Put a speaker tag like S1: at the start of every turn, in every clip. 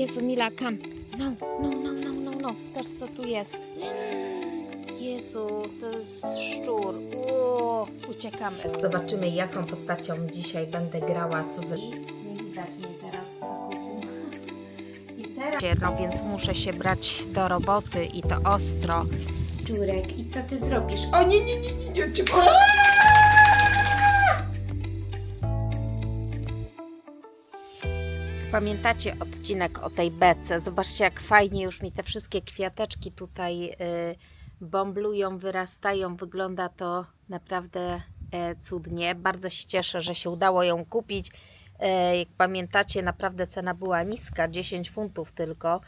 S1: Jezu, Mila, kam. No. Zobacz, co tu jest. Jezu, to jest szczur. O, uciekamy. Zobaczymy, jaką postacią dzisiaj będę grała, co wy... Nie widać mnie teraz z okupu. I teraz... No więc muszę się brać do roboty i to ostro. Czurek, i co ty zrobisz? O nie, uciekaj. Pamiętacie odcinek o tej bece? Zobaczcie, jak fajnie już mi te wszystkie kwiateczki tutaj bomblują, wyrastają. Wygląda to naprawdę cudnie. Bardzo się cieszę, że się udało ją kupić. Jak pamiętacie, naprawdę cena była niska, 10 funtów tylko.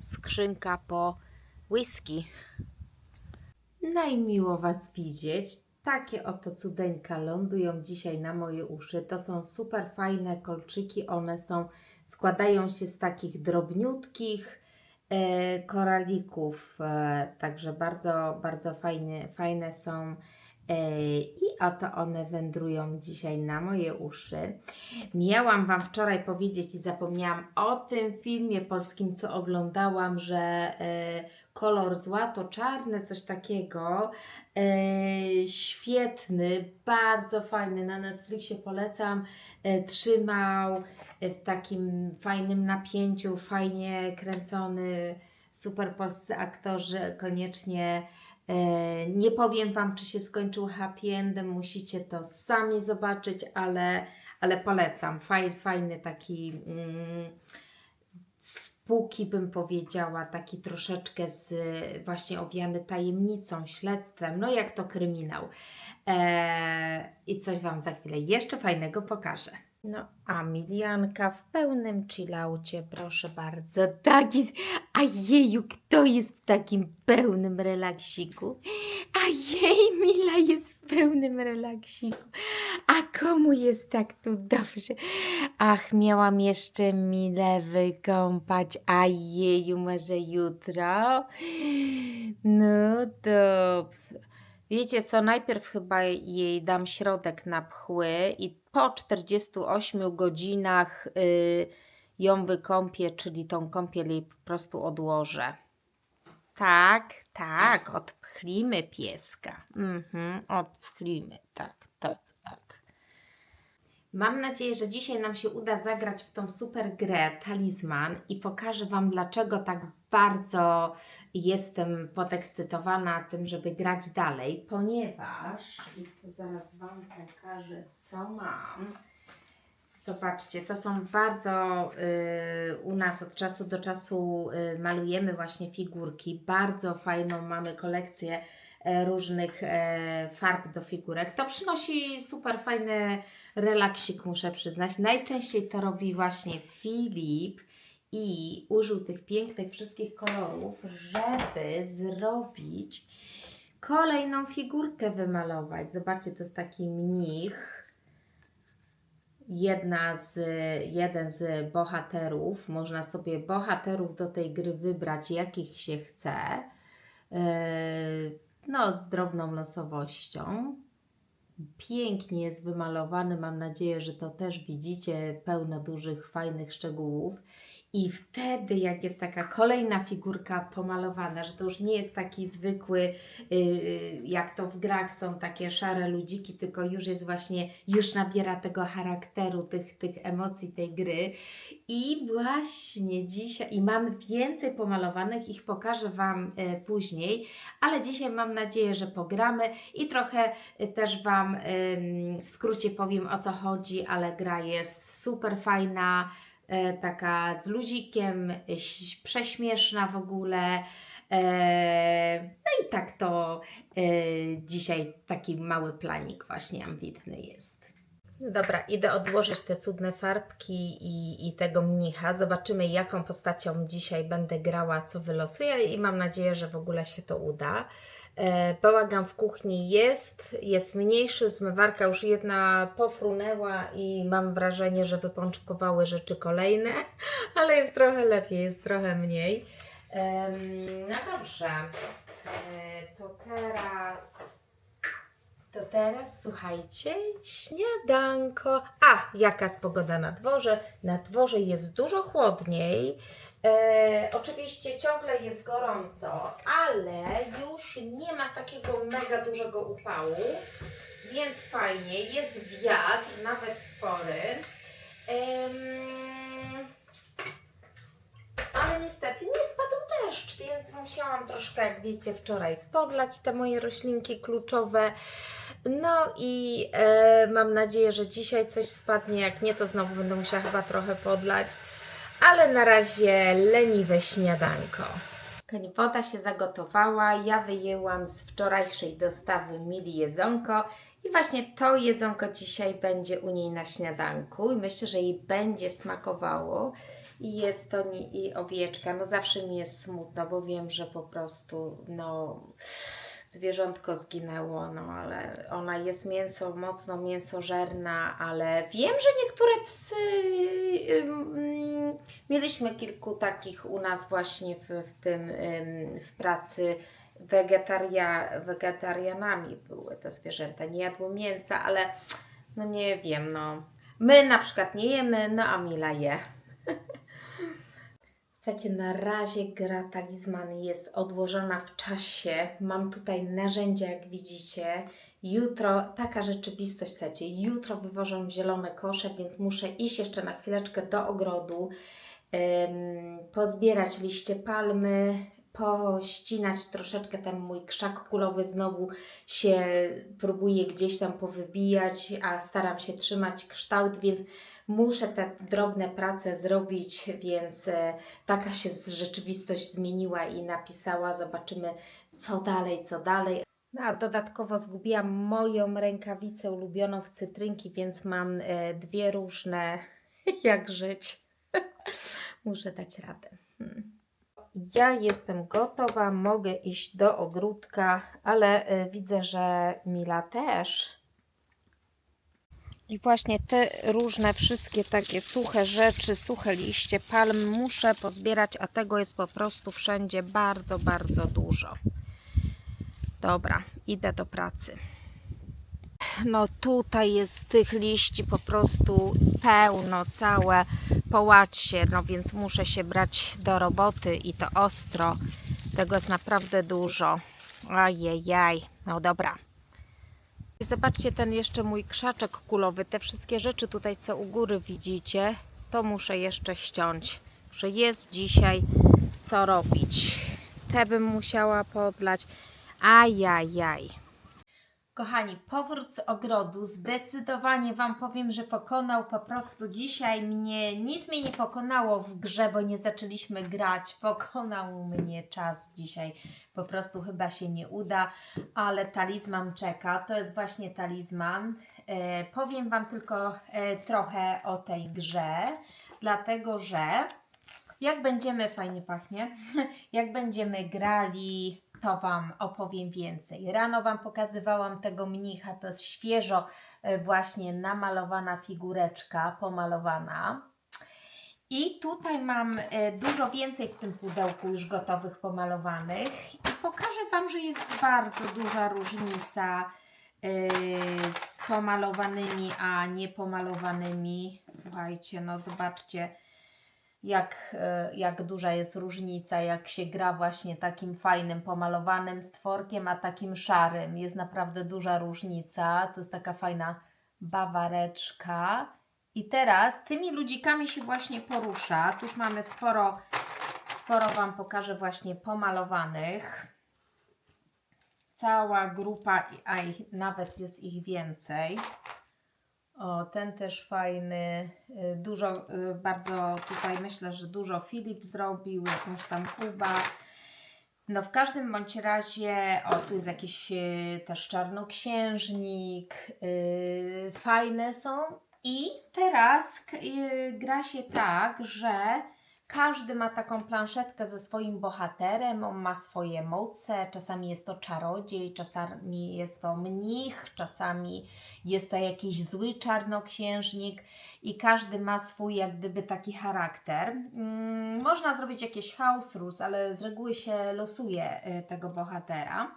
S1: Skrzynka po whisky. No i miło Was widzieć. Takie oto cudeńka lądują dzisiaj na moje uszy. To są super fajne kolczyki. One składają się z takich drobniutkich koralików. Także bardzo fajne są. I oto one wędrują dzisiaj na moje uszy. Miałam Wam wczoraj powiedzieć i zapomniałam o tym filmie polskim, co oglądałam, że kolor złato-czarny, coś takiego. Świetny, bardzo fajny, na Netflixie polecam. Trzymał w takim fajnym napięciu, fajnie kręcony, super polscy aktorzy, koniecznie. Nie powiem Wam, czy się skończył happy endem, musicie to sami zobaczyć, ale polecam. Fajny taki spooky, bym powiedziała, taki troszeczkę właśnie owiany tajemnicą, śledztwem, no jak to kryminał. I coś Wam za chwilę jeszcze fajnego pokażę. No, a Milianka w pełnym chillaucie, proszę bardzo. A jeju, kto jest w takim pełnym relaksiku? A jej, Mila jest w pełnym relaksiku. A komu jest tak tu dobrze? Ach, miałam jeszcze Milę wykąpać. A jeju, może jutro? No dobrze. Wiecie co, najpierw chyba jej dam środek na pchły i po 48 godzinach ją wykąpię, czyli tą kąpiel jej po prostu odłożę. Tak, odpchlimy pieska. Odpchlimy, tak. Mam nadzieję, że dzisiaj nam się uda zagrać w tą super grę Talizman i pokażę Wam, dlaczego tak bardzo jestem podekscytowana tym, żeby grać dalej, ponieważ, i to zaraz Wam pokażę, co mam. Zobaczcie, to są bardzo, u nas od czasu do czasu malujemy właśnie figurki, bardzo fajną mamy kolekcję różnych farb do figurek. To przynosi super fajny relaksik, muszę przyznać. Najczęściej to robi właśnie Filip i użył tych pięknych wszystkich kolorów, żeby zrobić kolejną figurkę, wymalować. Zobaczcie, to jest taki mnich. Jeden z bohaterów. Można sobie bohaterów do tej gry wybrać, jakich się chce. No, z drobną losowością. Pięknie jest wymalowany. Mam nadzieję, że to też widzicie. Pełno dużych, fajnych szczegółów. I wtedy, jak jest taka kolejna figurka pomalowana, że to już nie jest taki zwykły, jak to w grach są takie szare ludziki, tylko już jest właśnie, już nabiera tego charakteru, tych emocji tej gry. I właśnie dzisiaj, i mamy więcej pomalowanych, ich pokażę Wam później, ale dzisiaj mam nadzieję, że pogramy i trochę też Wam w skrócie powiem, o co chodzi, ale gra jest super fajna, taka z luzikiem, prześmieszna w ogóle. No i tak to dzisiaj taki mały planik właśnie ambitny jest. Dobra, idę odłożyć te cudne farbki i tego mnicha. Zobaczymy, jaką postacią dzisiaj będę grała, co wylosuję i mam nadzieję, że w ogóle się to uda. Bałagan w kuchni jest mniejszy, zmywarka już jedna pofrunęła i mam wrażenie, że wypączkowały rzeczy kolejne, ale jest trochę lepiej, jest trochę mniej. No dobrze, to To teraz słuchajcie, śniadanko. Jaka jest pogoda na dworze? Na dworze jest dużo chłodniej. Oczywiście ciągle jest gorąco, ale już nie ma takiego mega dużego upału, więc fajnie. Jest wiatr, nawet spory. Ale niestety nie spadł deszcz, więc musiałam troszkę, jak wiecie, wczoraj podlać te moje roślinki kluczowe. No i mam nadzieję, że dzisiaj coś spadnie. Jak nie, to znowu będę musiała chyba trochę podlać. Ale na razie leniwe śniadanko. Woda się zagotowała. Ja wyjęłam z wczorajszej dostawy Mili jedzonko. I właśnie to jedzonko dzisiaj będzie u niej na śniadanku. I myślę, że jej będzie smakowało. I jest to i owieczka. No zawsze mi jest smutno, bo wiem, że po prostu zwierzątko zginęło, no ale ona jest mocno mięsożerna, ale wiem, że niektóre psy, mieliśmy kilku takich u nas właśnie w pracy, wegetarianami były te zwierzęta, nie jadły mięsa, ale no nie wiem, no my na przykład nie jemy, no a Mila je. Słuchajcie, na razie gra talizman jest odłożona w czasie. Mam tutaj narzędzia, jak widzicie. Jutro, taka rzeczywistość, słuchajcie, jutro wywożą zielone kosze, więc muszę iść jeszcze na chwileczkę do ogrodu, pozbierać liście palmy, pościnać troszeczkę ten mój krzak kulowy, znowu się próbuję gdzieś tam powybijać, a staram się trzymać kształt, więc muszę te drobne prace zrobić, więc taka się rzeczywistość zmieniła i napisała. Zobaczymy, co dalej, co dalej. No, a dodatkowo zgubiłam moją rękawicę ulubioną w cytrynki, więc mam dwie różne, jak żyć. Muszę dać radę. Ja jestem gotowa, mogę iść do ogródka, ale widzę, że Mila też. I właśnie te różne wszystkie takie suche rzeczy, suche liście palm muszę pozbierać, a tego jest po prostu wszędzie bardzo, bardzo dużo. Dobra, idę do pracy. No tutaj jest tych liści po prostu pełno, całe, połacie, no więc muszę się brać do roboty i to ostro. Tego jest naprawdę dużo. Ajejaj, no dobra. Zobaczcie ten jeszcze mój krzaczek kulowy, te wszystkie rzeczy tutaj, co u góry widzicie, to muszę jeszcze ściąć, że jest dzisiaj co robić. Te bym musiała podlać. Ajajaj. Kochani, powrót z ogrodu zdecydowanie Wam powiem, że pokonał po prostu dzisiaj mnie, nic mnie nie pokonało w grze, bo nie zaczęliśmy grać, pokonał mnie czas dzisiaj, po prostu chyba się nie uda, ale talizman czeka, to jest właśnie talizman. Powiem Wam tylko trochę o tej grze, dlatego że jak będziemy, fajnie pachnie, jak będziemy grali, to Wam opowiem więcej. Rano Wam pokazywałam tego mnicha, to jest świeżo właśnie namalowana figureczka, pomalowana. I tutaj mam dużo więcej w tym pudełku już gotowych, pomalowanych. I pokażę Wam, że jest bardzo duża różnica z pomalowanymi, a niepomalowanymi. Słuchajcie, no zobaczcie, jak duża jest różnica, jak się gra właśnie takim fajnym, pomalowanym stworkiem, a takim szarym. Jest naprawdę duża różnica. To jest taka fajna bawareczka. I teraz tymi ludzikami się właśnie porusza. Tu już mamy sporo Wam pokażę właśnie pomalowanych. Cała grupa, a nawet jest ich więcej. O, ten też fajny, dużo, bardzo tutaj myślę, że dużo Filip zrobił, jakąś tam Kuba. No w każdym bądź razie, o tu jest jakiś też czarnoksiężnik, fajne są. I teraz gra się tak, że każdy ma taką planszetkę ze swoim bohaterem, on ma swoje moce, czasami jest to czarodziej, czasami jest to mnich, czasami jest to jakiś zły czarnoksiężnik i każdy ma swój jak gdyby taki charakter. Można zrobić jakieś house rules, ale z reguły się losuje tego bohatera.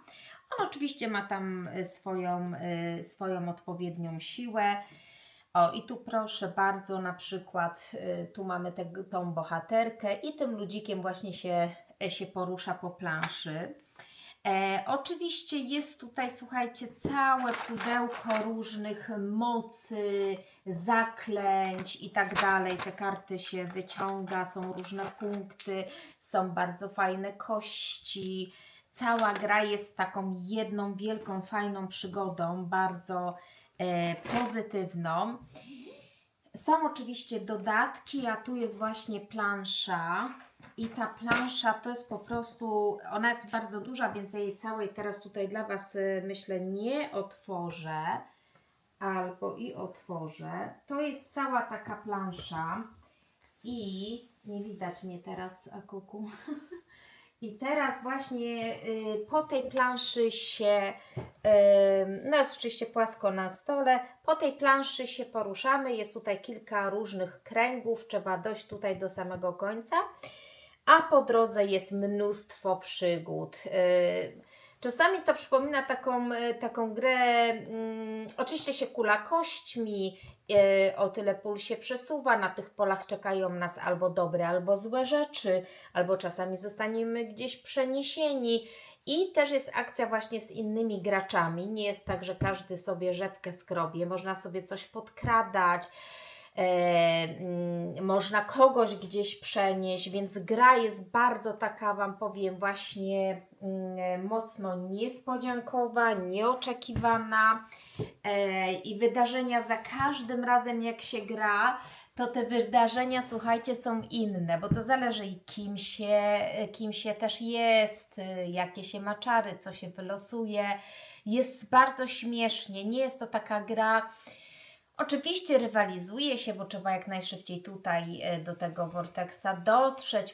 S1: On oczywiście ma tam swoją odpowiednią siłę. O, i tu proszę bardzo, na przykład tu mamy tą bohaterkę i tym ludzikiem właśnie się porusza po planszy. Oczywiście jest tutaj, słuchajcie, całe pudełko różnych mocy, zaklęć i tak dalej. Te karty się wyciąga, są różne punkty, są bardzo fajne kości. Cała gra jest taką jedną wielką, fajną przygodą, bardzo pozytywną. Są oczywiście dodatki, a tu jest właśnie plansza. I ta plansza to jest po prostu, ona jest bardzo duża, więc ja jej całej teraz tutaj dla Was myślę nie otworzę. Albo i otworzę. To jest cała taka plansza. I nie widać mnie teraz, Akuku. I teraz właśnie po tej planszy się, no jest oczywiście płasko na stole, po tej planszy się poruszamy, jest tutaj kilka różnych kręgów, trzeba dojść tutaj do samego końca, a po drodze jest mnóstwo przygód. Czasami to przypomina taką grę, oczywiście się kula kośćmi, o tyle pól się przesuwa, na tych polach czekają nas albo dobre, albo złe rzeczy, albo czasami zostaniemy gdzieś przeniesieni. I też jest akcja właśnie z innymi graczami, nie jest tak, że każdy sobie rzepkę skrobie, można sobie coś podkradać, można kogoś gdzieś przenieść, więc gra jest bardzo taka, Wam powiem, właśnie mocno niespodziankowa, nieoczekiwana i wydarzenia za każdym razem jak się gra, to te wydarzenia, słuchajcie, są inne, bo to zależy kim się też jest, jakie się ma czary, co się wylosuje. Jest bardzo śmiesznie, nie jest to taka gra. Oczywiście rywalizuje się, bo trzeba jak najszybciej tutaj do tego Vortexa dotrzeć,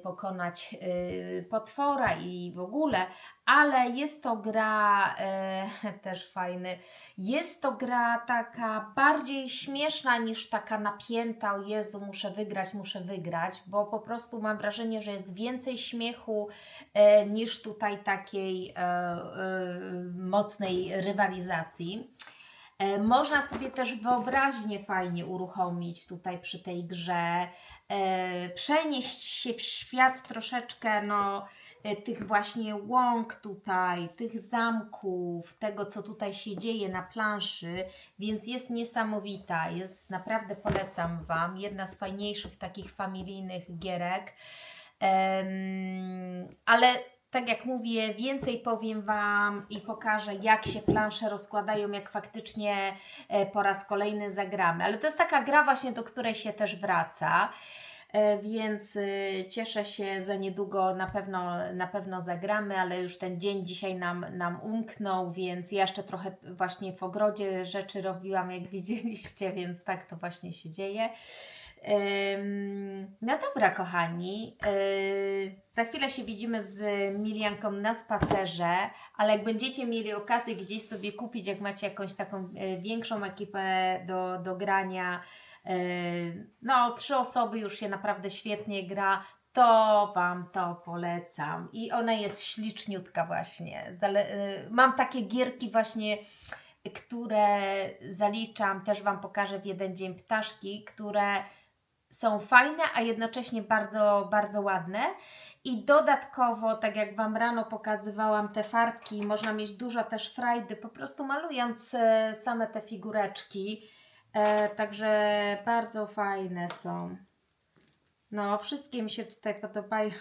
S1: pokonać potwora i w ogóle, ale jest to gra też fajny, jest to gra taka bardziej śmieszna niż taka napięta, o Jezu, muszę wygrać, bo po prostu mam wrażenie, że jest więcej śmiechu niż tutaj takiej mocnej rywalizacji. Można sobie też wyobraźnię fajnie uruchomić tutaj przy tej grze, przenieść się w świat troszeczkę tych właśnie łąk tutaj, tych zamków, tego co tutaj się dzieje na planszy, więc jest niesamowita, naprawdę polecam Wam, jedna z fajniejszych takich familijnych gierek, ale tak jak mówię, więcej powiem Wam i pokażę, jak się plansze rozkładają, jak faktycznie po raz kolejny zagramy. Ale to jest taka gra właśnie, do której się też wraca, więc cieszę się, za niedługo na pewno zagramy, ale już ten dzień dzisiaj nam umknął, więc ja jeszcze trochę właśnie w ogrodzie rzeczy robiłam, jak widzieliście, więc tak to właśnie się dzieje. No dobra, kochani, za chwilę się widzimy z Milianką na spacerze, ale jak będziecie mieli okazję gdzieś sobie kupić, jak macie jakąś taką większą ekipę do grania, 3 osoby już się naprawdę świetnie gra, to Wam to polecam. I ona jest śliczniutka właśnie. Mam takie gierki właśnie, które zaliczam, też Wam pokażę w jeden dzień ptaszki, które są fajne, a jednocześnie bardzo, bardzo ładne. I dodatkowo, tak jak Wam rano pokazywałam, te farbki, można mieć dużo też frajdy, po prostu malując same te figureczki. Także bardzo fajne są. No, wszystkie mi się tutaj podobają.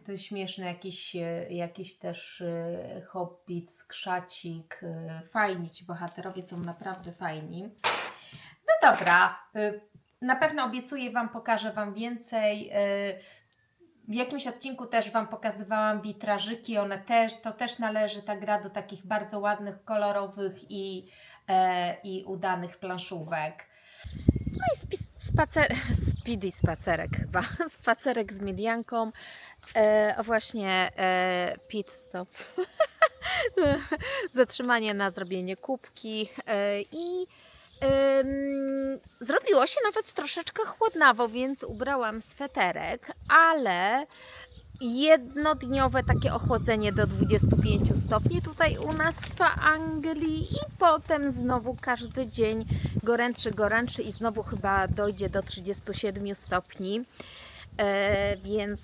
S1: To jest śmieszny jakiś też hobbit, skrzacik. Fajni ci bohaterowie, są naprawdę fajni. No dobra, na pewno obiecuję Wam, pokażę Wam więcej. W jakimś odcinku też Wam pokazywałam witrażyki, to też należy ta gra do takich bardzo ładnych, kolorowych i udanych planszówek. No i spacerek chyba, spacerek z Milianką, właśnie pit stop, zatrzymanie na zrobienie kubki i zrobiło się nawet troszeczkę chłodnawo, więc ubrałam sweterek, ale jednodniowe takie ochłodzenie do 25 stopni tutaj u nas w Anglii i potem znowu każdy dzień gorętszy i znowu chyba dojdzie do 37 stopni. Więc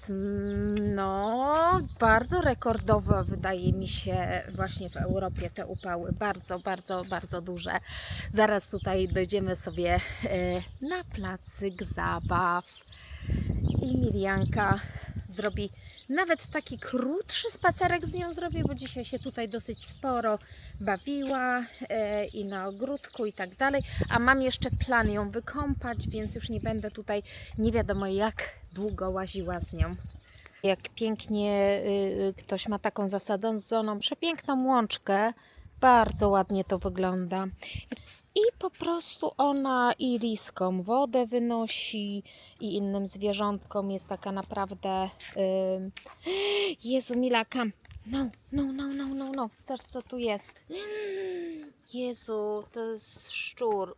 S1: no bardzo rekordowo wydaje mi się właśnie w Europie te upały, bardzo duże. Zaraz tutaj dojdziemy sobie na placyk zabaw i Milianka zrobi nawet taki krótszy spacerek z nią zrobię, bo dzisiaj się tutaj dosyć sporo bawiła i na ogródku i tak dalej, a mam jeszcze plan ją wykąpać, więc już nie będę tutaj nie wiadomo jak długo łaziła z nią. Jak pięknie ktoś ma taką zasadzoną, przepiękną łączkę, bardzo ładnie to wygląda. I po prostu ona i liskom wodę wynosi i innym zwierzątkom jest taka naprawdę... Jezu, Milaka, no, zobacz co tu jest. Jezu, to jest szczur.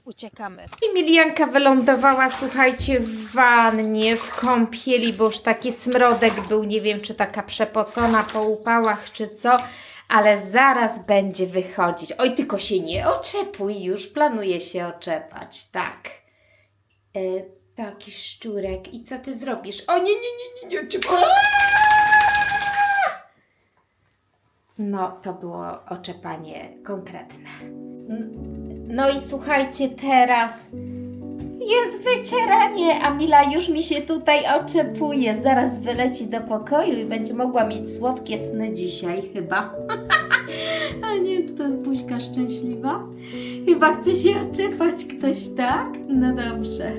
S1: Uciekamy. I Milianka wylądowała, słuchajcie, w wannie, w kąpieli, bo już taki smrodek był, nie wiem czy taka przepocona po upałach czy co. Ale zaraz będzie wychodzić. Oj, tylko się nie oczepuj już. Planuję się oczepać, tak. Taki szczurek. I co ty zrobisz? O, nie oczepaj. No, to było oczepanie konkretne. No i słuchajcie, teraz jest wycieranie, a Mila już mi się tutaj oczepuje. Zaraz wyleci do pokoju i będzie mogła mieć słodkie sny dzisiaj chyba. A nie wiem, czy to jest buźka szczęśliwa? Chyba chce się oczepać ktoś, tak? No dobrze.